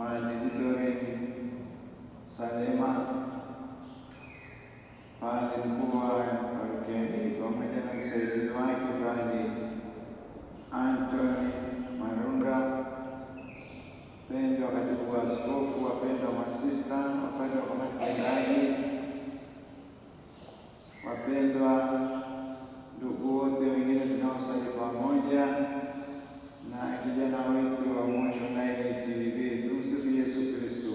Mwanditori Salema, padri mkuu wa parokia pamoja na msaidizi wake Padri Anthony Marunga, wapendwa katibu wa askofu, wapendwa masista, wapendwa kamati tendaji, wapendwa ndugu wote wengine tunaosali pamoja na kijana wetu wa mwisho naye TV. Tumsifu Yesu Kristo.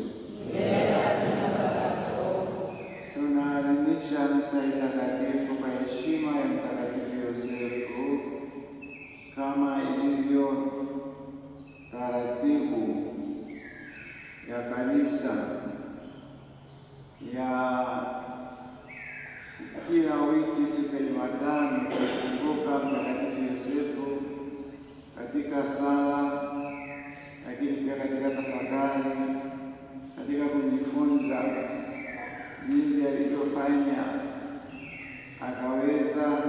Tunaadhimisha misa takatifu kwa heshima ya Mtakatifu Yosefu kama ilivyo taratibu ya kanisa ya kila wiki. Siku ya Jumatano tunakumbuka Mtakatifu Yosefu katika sala, lakini pia katika tafakari, katika kujifunza jinsi alivyofanya akaweza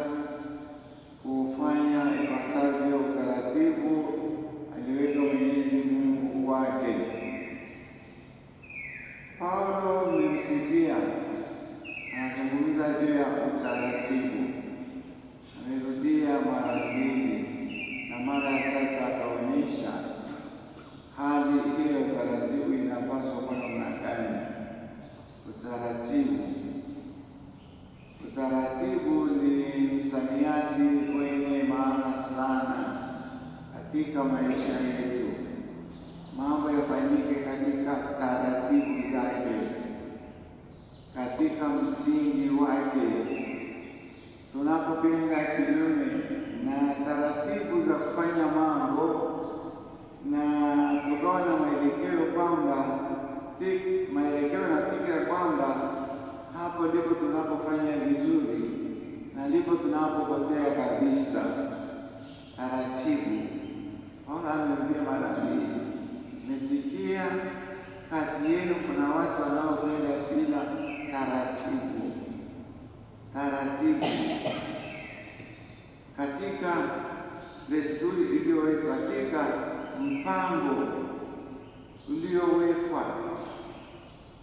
kufanya ipasavyo utaratibu aliweka Mwenyezi Mungu wake. Paulo mmemsikia anazungumza juu ya utaratibu, amerudia mara mbili na mara ya tatu akaonyesha hali ile utaratibu inapaswa kuwa namna gani. Utaratibu ni msamiati wenye maana sana katika maisha yetu. Mambo yafanyike katika taratibu zake, katika msingi wake. Tunapopenda kinyume na taratibu za kufanya mambo na tukawa na maelekeo kwamba maelekeo na fikira kwamba hapo ndipo tunapofanya vizuri na ndipo tunapopotea kabisa. Taratibu, Paulo amerudia mara mbili. Mmesikia kati yenu kuna watu wanaokwenda bila taratibu. Katika desturi iliyowekwa, katika mpango uliowekwa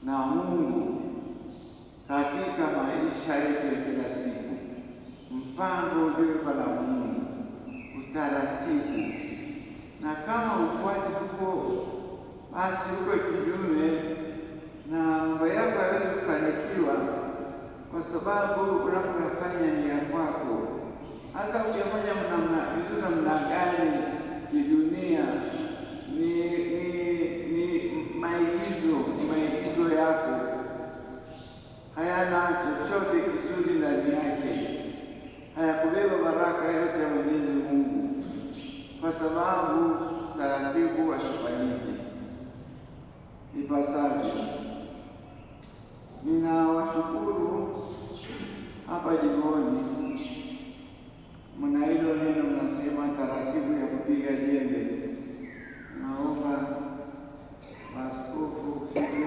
na Mungu katika maisha yetu ya kila siku, mpango uliowekwa na Mungu, utaratibu. Na kama ufuati huko, basi uko kinyume na mambo yako hayawezi kufanikiwa, kwa sababu unapofanya ni ya kwako. Hata ukifanya vizuri namna gani kidunia, ni maigizo yako, hayana chochote kizuri ndani yake, hayakubeba baraka yote ya Mwenyezi Mungu, kwa sababu taratibu hasifanyiki ipasavyo. Ninawashukuru hapa jimboni, mna hilo neno mnasema taratibu ya kupiga jembe. Naomba maaskofu ufike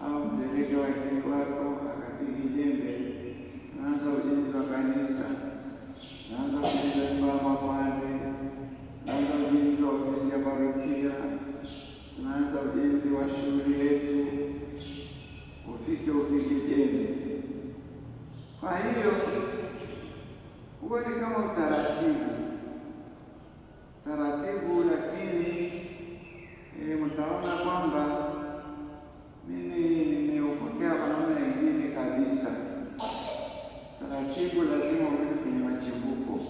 au mpeleke wakili wako akapige jembe. Naanza ujenzi wa kanisa, naanza ujenzi wa nyumba ya mapadri, naanza ujenzi wa ofisi ya parokia, tunaanza ujenzi wa shule yetu. Ufike upige jembe. Kwa hiyo huo ni kama utaratibu, lakini mtaona kwamba mimi nimeupokea kwa namna nyingine kabisa. Taratibu lazima urudi kwenye machimbuko.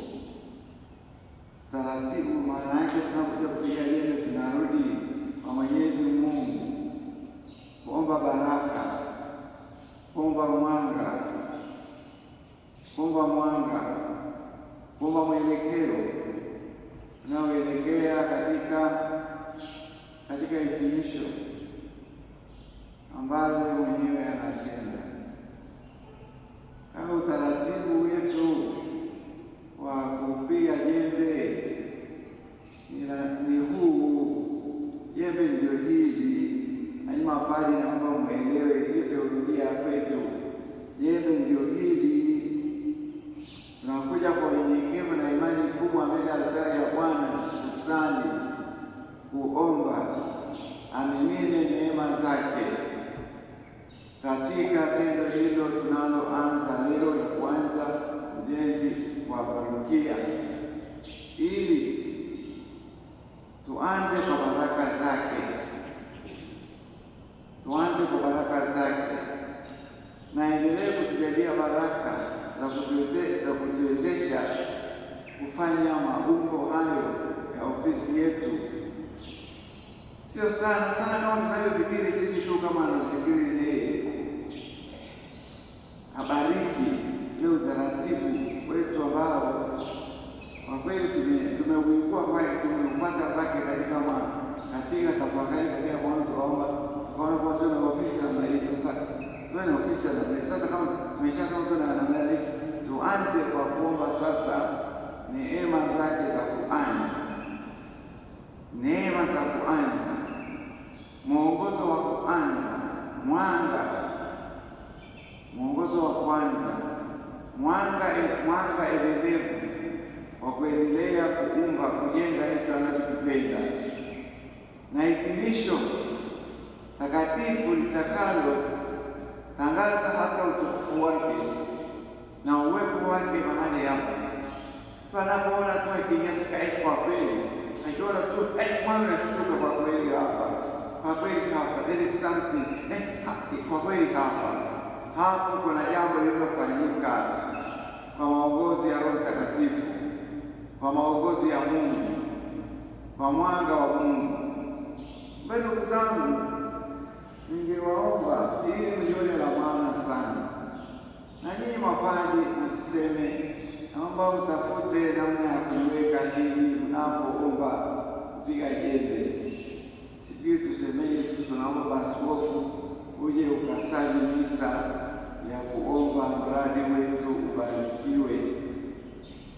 Taratibu maana yake tunapokuja kupiga jembe tunarudi kwa Mwenyezi Mungu kuomba baraka, kuomba mwanga, kuomba mwelekeo unaoelekea katika hitimisho ambalo mwenyewe anatenda. Kama utaratibu wetu wa kupiga jembe ni huu, jembe ndio hili, na mapadri naomba mwelewe hiyo teolojia kwetu. Jembe ndio hili, tunakuja kwa unyenyekevu na imani kubwa mbele ya altari ya Bwana kusali, kuomba, amimine neema zake katika tendo hilo tunaloanza leo la kwanza ujenzi wa parokia, ili tuanze kwa baraka zake, na endelee kutujalia baraka za kutuwezesha kufanya maumbo hayo ya ofisi yetu. Sio sana kama tunavyofikiri sisi tu, kama anafikiri yeye. Abariki ule utaratibu wetu ambao kwa kweli tumeuikua kwake, tumeupata kwake katika tafakari, katika maana tukaona kwa tuna ofisi namna hii. Sasa tuwe na ofisi namna hii. Sasa kama tumeshasema tuna namna hii, tuanze kwa kuomba sasa neema zake za kuanza, mwongozo wa kuanza, mwongozo wa kwanza, mwanga endelevu wa kuendelea kuumba, kujenga hicho anachokipenda, na hitimisho takatifu litakalo tangaza hata utukufu wake na uwepo wake mahali hapa. Tunapoona tu akinyesha kwa kweli, akiona tu mwana anatuka kwa kweli hapa, there is something kwa kweli hapo kuna jambo lililofanyika kwa maongozi ya Roho Mtakatifu, kwa maongozi ya Mungu, kwa mwanga wa Mungu. Ndugu zangu, ningewaomba ili mlione la maana sana, na nyinyi mapadri msiseme naomba utafute namna ya kuliweka hili mnapoomba kupiga jembe. Sijui tusemeje tu, tunaomba askofu uje ukasali misa ya kuomba mradi wetu ubarikiwe,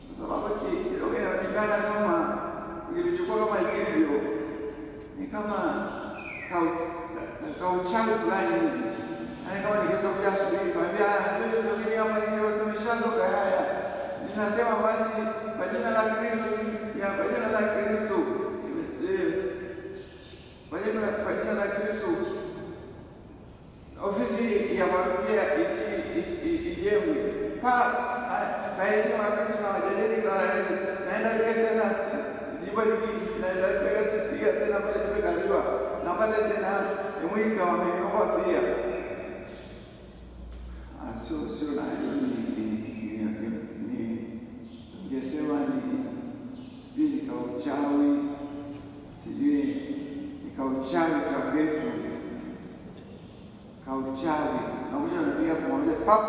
kwa sababu kidogo inaonekana kama ilichukua kama hivyo, ni kama kauchawi fulani hivi. Yaani kama nikiweza kuja asubuhi kwambia ndio tukilia hapa hiyo tumeshandoka haya, ninasema basi kwa jina la Kristo, kwa jina la Kristo, kwa jina la Kristo ofisi ya parokia ijengwe kwa jina la Kristo, na wajadili kwa naenda tena jibu hili, naenda kupiga tena pale tumekaliwa na pale tena mwika wameniomba pia. Sio na tungesema sijui ni kauchawi kabetu, nakuja unapiga pamoja pap,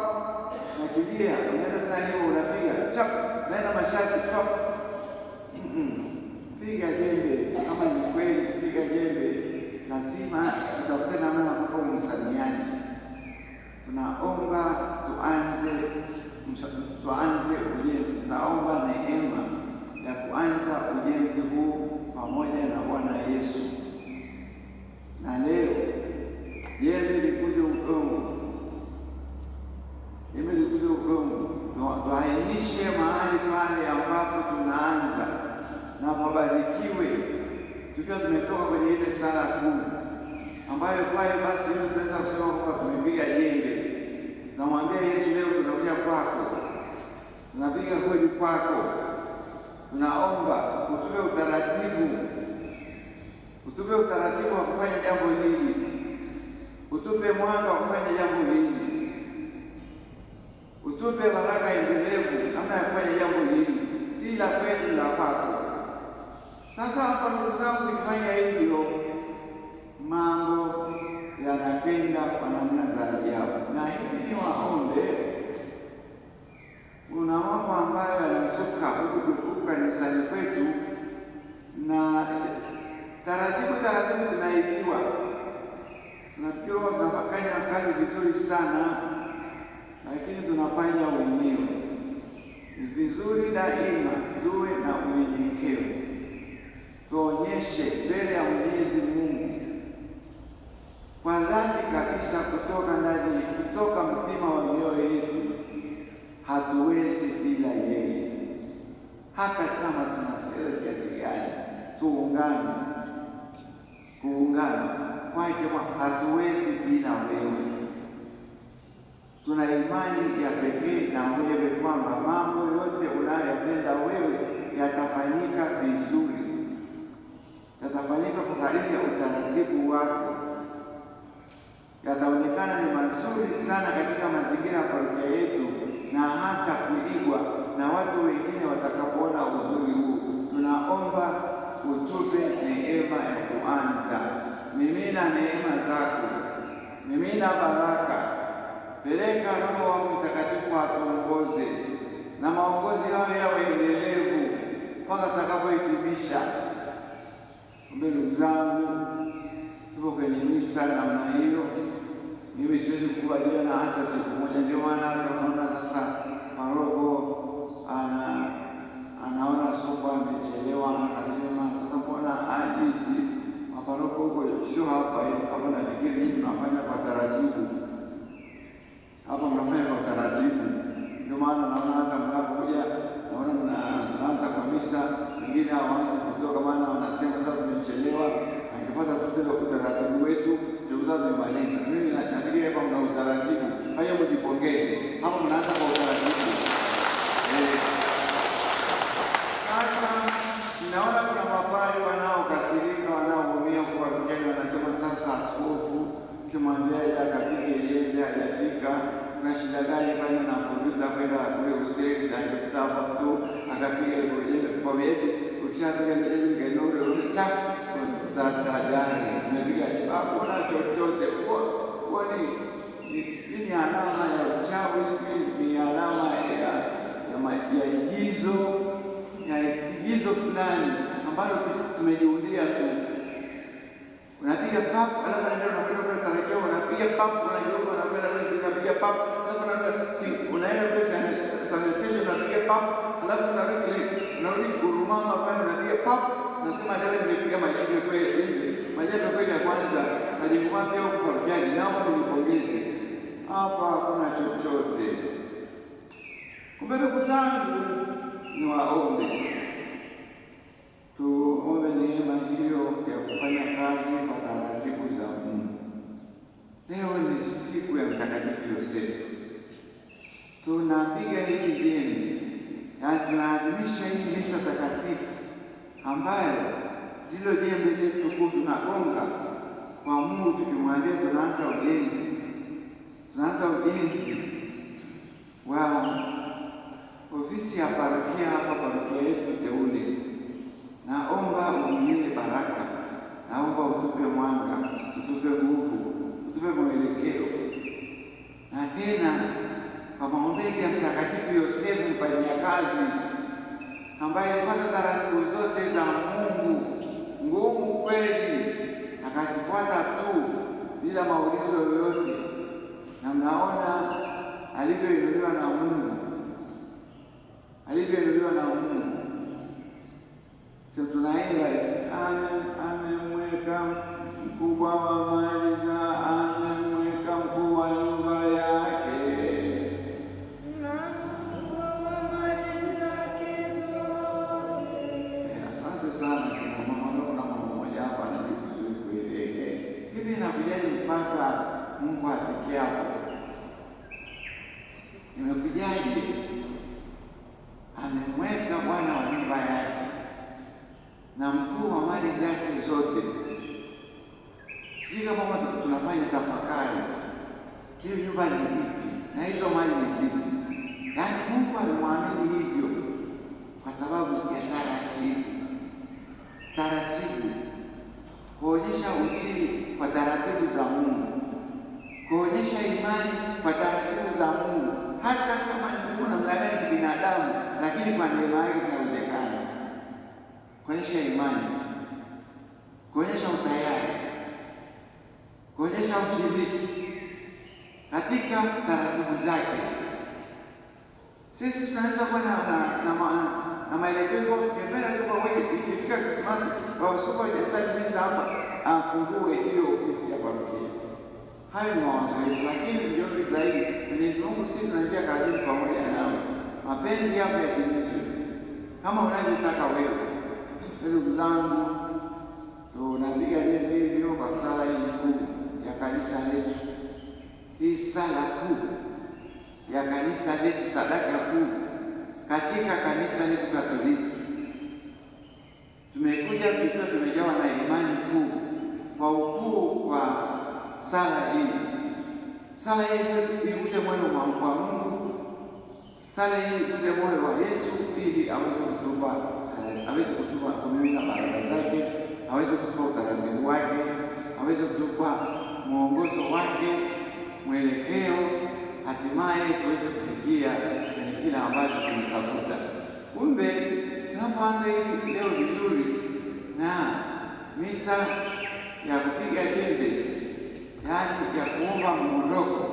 nakimbia unaenda tena hiyo unapiga chap, naenda mashati pap. Piga jembe kama ni kweli, piga jembe. Lazima tutafute namna kwa msamiati. Tunaomba tuanze ujenzi, tunaomba neema ya kuanza ujenzi huu pamoja na Bwana Yesu. Na leo jembe likuze udongo, tuainishe mahali pale ambapo tunaanza, na mabarikiwe tukiwa tumetoka kwenye ile sala kuu ambayo kwayo basi leo tunaweza kusema kwamba tumepiga jembe. Tunamwambia Yesu, leo tunakuja kwako, tunapiga hodi kwako, tunaomba utupe utaratibu wa kufanya jambo hili, utupe mwanga wa kufanya jambo hili, utupe baraka endelevu namna ya kufanya jambo hili, si la kwetu, la kwako. Sasa hapa ndugu zangu, tukifanya hivyo mambo yanapenda kwa namna za ajabu. Na hivi ni waombe, kuna mambo ambayo yanasuka huku kanisani kwetu, na taratibu tunaibiwa. Tunafikiwa tunafanya kazi vizuri sana, lakini tunafanya wenyewe. Ni vizuri daima tuwe na unyenyekevu, tuonyeshe mbele ya Mwenyezi Mungu kwa dhati kabisa, kutoka mtima wa mioyo yetu, hatuwezi bila yeye. Hata kama tunafanya kiasi gani, tuungane kuungana kwake, hatuwezi bila wewe. Tuna imani ya pekee na wewe kwamba mambo yote unayoyapenda wewe yatafanyika vizuri, yatafanyika kwa kadiri ya utaratibu wako, yataonekana ni mazuri sana katika mazingira ya parokia yetu na hata kuigwa na watu wengine watakapoona uzuri huu. Tunaomba utupe neema ya kuanza. Mimina neema zako, mimina baraka, peleka Roho wako Mtakatifu atuongoze, na maongozi hayo yawe endelevu mpaka tutakapohitimisha. Ndugu zangu, tuko kwenye misa namna hiyo. Mimi siwezi kukubaliana hata siku moja. Ndio maana hata unaona sasa paroko anaona askofu amechelewa, anasema sasa mbona ajizi maparoko huko sio hapa hapa. Nafikiri hii tunafanya kwa taratibu hapa, mnafanya kwa taratibu. Ndio maana naona hata mnapokuja naona mnaanza kwa misa, wengine hawaanzi kutoka, maana wanasema sasa tumechelewa, angefuata tu utaratibu wetu ndio tumemaliza. Mimi nafikiri hapa mna utaratibu, haya mjipongeze hapa, mnaanza kwa utaratibu. Sasa ninaona kuna mapadri wanaokasirika, wanaoumia kwa parokiani, wanasema sasa askofu kimwambia ile akapige jembe hajafika, kuna shida gani bana na kuvuta kwenda kule Useri angepita hapa tu akapiga jembe kwa vieti, ukishapiga jembe kainole unacha tatadani umepiga hakuna chochote. Kwani ni alama ya uchawi, ni alama ya igizo fulani ambalo tumejiundia tu. Unapiga pap, alafu unakwenda kwa tarehe, unapiga pap, unapiga pap, alafu unaenda pesa sasa unapiga pap, alafu unarudi kurumama pale, unapiga pap, nasema leo nimepiga majembe kweli. Majembe kweli ya kwanza, majembe mapya huko kwa mjani, naomba nipongeze. Hapa hakuna chochote. Kumbe ndugu zangu, ni waombe tuombe neema hiyo ya kufanya kazi kwa taratibu za Mungu. Leo ni siku ya Mtakatifu Yosefu, tunapiga hili jembe na tunaadhimisha hii misa takatifu ambayo ndilo jembe letu kuu tunagonga kwa Mungu, tukimwambia tunaanza ujenzi wa ofisi ya parokia hapa, parokia yetu teule. Naomba umimine baraka, naomba utupe mwanga, utupe nguvu, utupe mwelekeo. Na tena kwa maombezi ya Mtakatifu Yosefu mfanyakazi, ambaye alifuata taratibu zote za Mungu ngumu kweli, akazifuata tu bila maulizo yoyote, na mnaona alivyoinuliwa na Mungu, Sio tunaimba amemweka mkubwa wa mali za, amemweka mkuu wa nyumba yake na mkubwa wa mali zake zote. Asante sana kwa mama na mama mmoja hapa anajibu vizuri kweli. Hivi nakujaje mpaka Mungu afikie hapo? Nimekujaje? Amemweka Bwana wa nyumba yake na mkuu wa mali zake zote. Sijui kama tunafanya tafakari, hiyo nyumba ni ipi na hizo mali ni zipi? Yaani Mungu amemwamini hivyo kwa sababu ya taratibu, kuonyesha utii kwa taratibu za Mungu, kuonyesha imani kwa taratibu za Mungu, hata kama ni namna gani kibinadamu, lakini kwa neema yake inawezekana. Kuonyesha imani, kuonyesha utayari, kuonyesha ushiriki katika taratibu zake. Sisi tunaweza kuwa na maelekezo tukipenda tu kwa wewe, ikifika Krismasi kwa usiku wa misa hapa afungue hiyo ofisi ya parokia. Hayo ni mawazo yetu, lakini vizuri zaidi Mwenyezi Mungu, sisi tunaingia kazini pamoja nawe, mapenzi yako yatimizwe kama unavyotaka wewe. Ndugu zangu, tunapiga debe hivyo kwa sala hii kuu ya kanisa letu. Hii sala kuu ya kanisa letu, sadaka kuu katika kanisa letu Katoliki. Tumekuja tukiwa tumejawa na imani kuu kwa ukuu wa sala hii. Sala hii iguse moyo wa Mungu. Sala hii iguse moyo wa Yesu ili aweze kutupa kumimina baraka zake, aweze kutupa utaratibu wake, aweze kutupa mwongozo wake, mwelekeo, hatimaye tuweze kufikia kwenye kile ambacho tunatafuta. Kumbe tunapoanza hili leo vizuri na misa ya kupiga debe, yaani ya kuomba muondoko,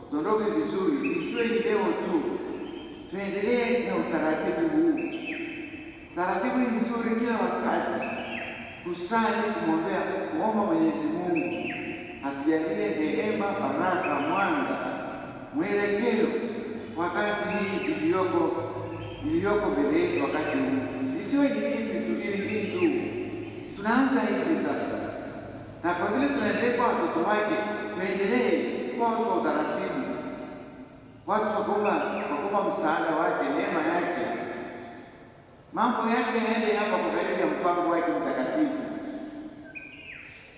tuondoke vizuri, isiwe ni leo tu. Tuendelee na utaratibu huu. Taratibu hii nzuri kila wakati, kusali, kumwombea, kuomba Mwenyezi Mungu atujalie neema, baraka, mwanga, mwelekeo wa kazi hii iliyoko mbele yetu wakati huu. Isiwe ni hivi tu. Tunaanza hivi sasa, na kwa vile tunaendelea kwa watoto wake, tuendelee kwa watu wa utaratibu, watu wakuomba msaada wake, neema yake, mambo yake yaende hapa kwa kadiri ya mpango wake mtakatifu,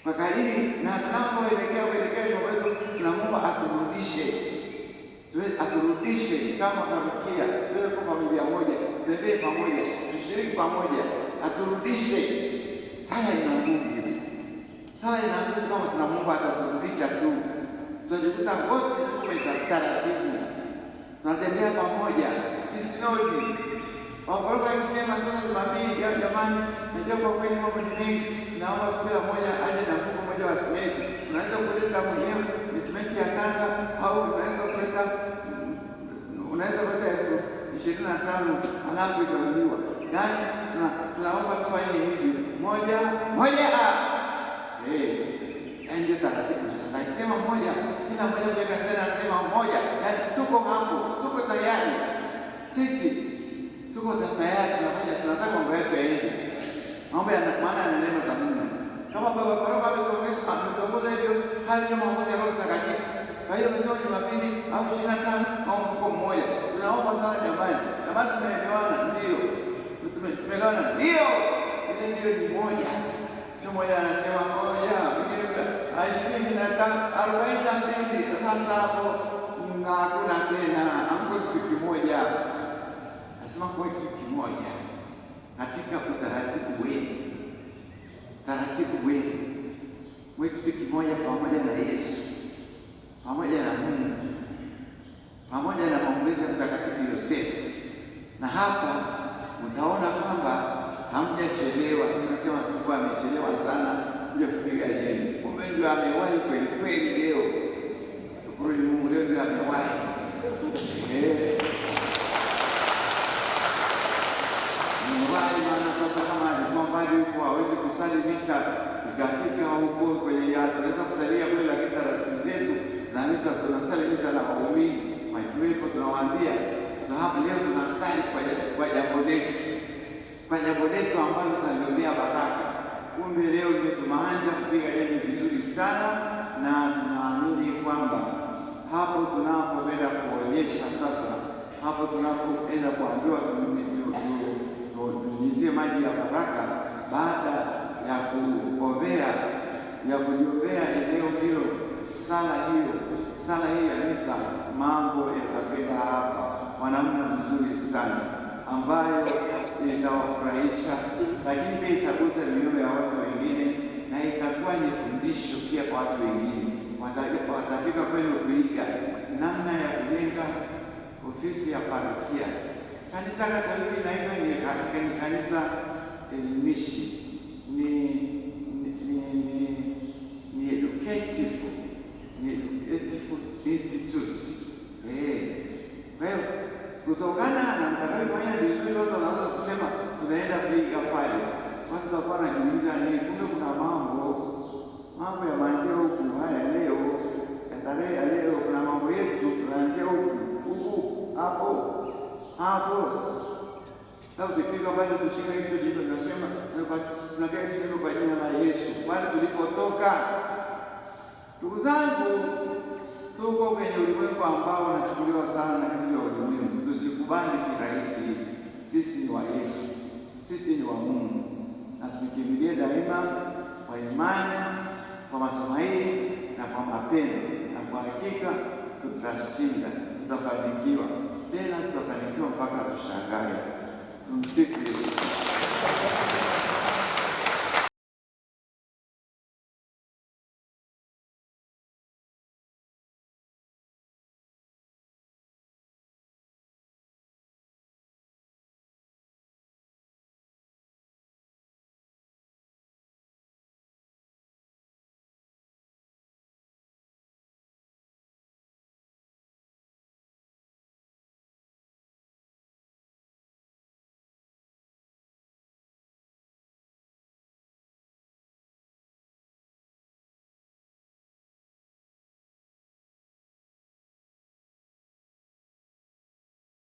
kwa kadiri na tunapoelekea nyumba yetu, tunamuomba aturudishe kama parokia, tuwe kwa familia moja, tutembee pamoja, tushiriki pamoja, aturudishe. Sala ina nguvu. Sala ina nguvu kama tunamuomba ataturudisha tu. Tutajikuta wote tuko taratibu, tunatembea pamoja, kisinodi. Wakoroko akisema sasa Jumapili, ya jamani, najua kwa kweli mambo ni mengi, naomba kila mmoja aje na mfuko mmoja wa simenti. Unaweza kuleta mwenyewe ni simenti ya Tanga, au unaweza kuleta 25,000 halafu itarudiwa. Yaani tunaomba tufanye hivi moja. Yaani ndio taratibu sasa. Akisema moja, kila mmoja kuweka sera anasema moja. Yaani tuko hapo, tuko tayari. Sisi tuko tayari, tunataka mambo yetu yaende. Mambo ya maana na neema za Mungu. Kama baba paroko ametongoza hivyo, hayo ndio maongozi ya Roho Mtakatifu. Kwa hiyo mwisho Jumapili au 25 au mfuko mmoja. Tunaomba sana jamani. Jamani, tumeelewana ndio. Tumeelewana ndio. Ile ndio ni moja. Sio moja anasema moja, mwingine 42. Sasa hapo na hakuna tena, amko kitu kimoja. Nasema kwa kitu kimoja katika utaratibu wenu. Mwe kitu kimoja pamoja na Yesu, pamoja na Mungu, pamoja na maombezi ya Mtakatifu Yosefu. Na hapa mtaona kwamba hamjachelewa. Tunasema sikuwa amechelewa sana kuja kupiga debe. Kumbe ndio amewahi kweli leo. Shukuru Mungu, leo ndio amewahi. Maana sasa kama alikuwa mbali huko hawezi kusali misa, ikafika huko kwenye tunaweza kusalia kule, lakini taratibu zetu na misa tunasali misa na waumini wakiwepo, tunawaambia hapa leo tunasali kwa jambo letu ambalo tunaliombea baraka. Kumbe leo ndio tumeanza kupiga debe vizuri sana, na tunaamini kwamba hapo tunapoenda kuonyesha sasa, hapo tunapoenda kuambiwa tunyunyizie maji ya baraka baada ya kujiombea eneo hilo, sala hii ya misa, mambo yatakwenda hapa kwa namna nzuri sana ambayo itawafurahisha, lakini pia itaguza mioyo ya watu wengine na itakuwa ni fundisho pia kwa watu wengine. Watafika kwenu kuiga namna ya kujenga ofisi ya parokia. Kanisa Katoliki inaitwa ni kanisa elimishi, ni educative institute. Kwa hiyo kutokana na mtakayofanya vizuri, watu wanaweza kusema tunaenda kuiga pale, watu watakuwa wanajiuliza nini? Kumbe kuna mambo ya maanzia huku. Haya leo ya tarehe ya leo kuna mambo yetu tunaanzia huku hapo. Na ukifika bado tushika hicho jito, tunasema tunakaribisha kwa jina la Yesu, kwani tulipotoka. Ndugu zangu, tuko kwenye ulimwengu ambao unachukuliwa sana na vitu vya ulimwengu. Tusikubali kirahisi hivi. Sisi ni wa Yesu, sisi ni wa Mungu, na tumkimbilie daima kwa imani, kwa matumaini na kwa mapendo, na kwa hakika tutashinda, tutafanikiwa, tena tutafanikiwa mpaka tushangae. Tumsifu Yesu.